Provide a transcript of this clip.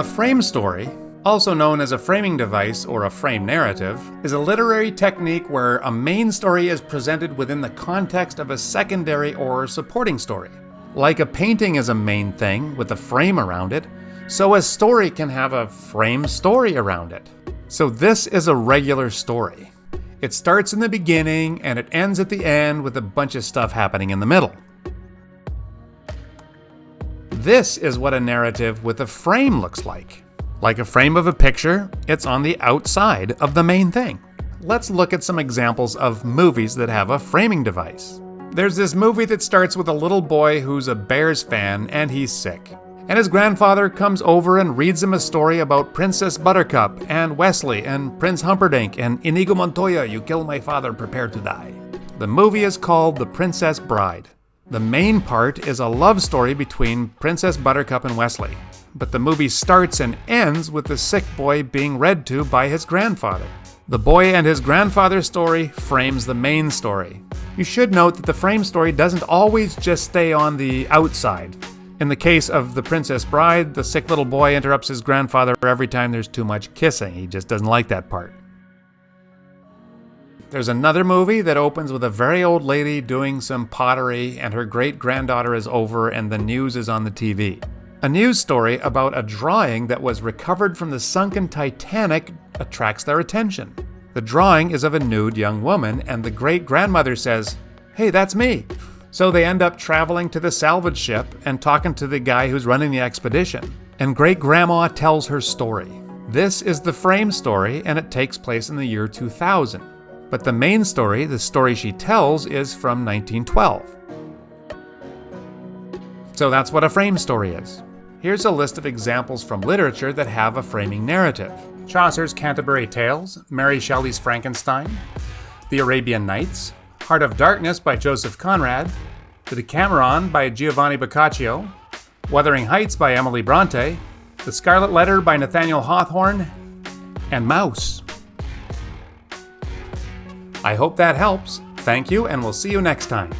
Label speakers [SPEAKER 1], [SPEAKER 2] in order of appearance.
[SPEAKER 1] A frame story, also known as a framing device or a frame narrative, is a literary technique where a main story is presented within the context of a secondary or supporting story. Like a painting is a main thing with a frame around it, so a story can have a frame story around it. So this is a regular story. It starts in the beginning and it ends at the end with a bunch of stuff happening in the middle. This is what a narrative with a frame looks like. Like a frame of a picture, it's on the outside of the main thing. Let's look at some examples of movies that have a framing device. There's this movie that starts with a little boy who's a Bears fan and he's sick. And his grandfather comes over and reads him a story about Princess Buttercup and Wesley and Prince Humperdinck and Inigo Montoya, you kill my father, prepare to die. The movie is called The Princess Bride. The main part is a love story between Princess Buttercup and Wesley. But the movie starts and ends with the sick boy being read to by his grandfather. The boy and his grandfather's story frames the main story. You should note that the frame story doesn't always just stay on the outside. In the case of The Princess Bride, the sick little boy interrupts his grandfather every time there's too much kissing. He just doesn't like that part. There's another movie that opens with a very old lady doing some pottery and her great-granddaughter is over and the news is on the TV. A news story about a drawing that was recovered from the sunken Titanic attracts their attention. The drawing is of a nude young woman and the great-grandmother says, "Hey, that's me." So they end up traveling to the salvage ship and talking to the guy who's running the expedition. And great-grandma tells her story. This is the frame story and it takes place in the year 2000. But the main story, the story she tells, is from 1912. So that's what a frame story is. Here's a list of examples from literature that have a framing narrative. Chaucer's Canterbury Tales, Mary Shelley's Frankenstein, The Arabian Nights, Heart of Darkness by Joseph Conrad, The Decameron by Giovanni Boccaccio, Wuthering Heights by Emily Bronte, The Scarlet Letter by Nathaniel Hawthorne, and Mouse. I hope that helps. Thank you, and we'll see you next time.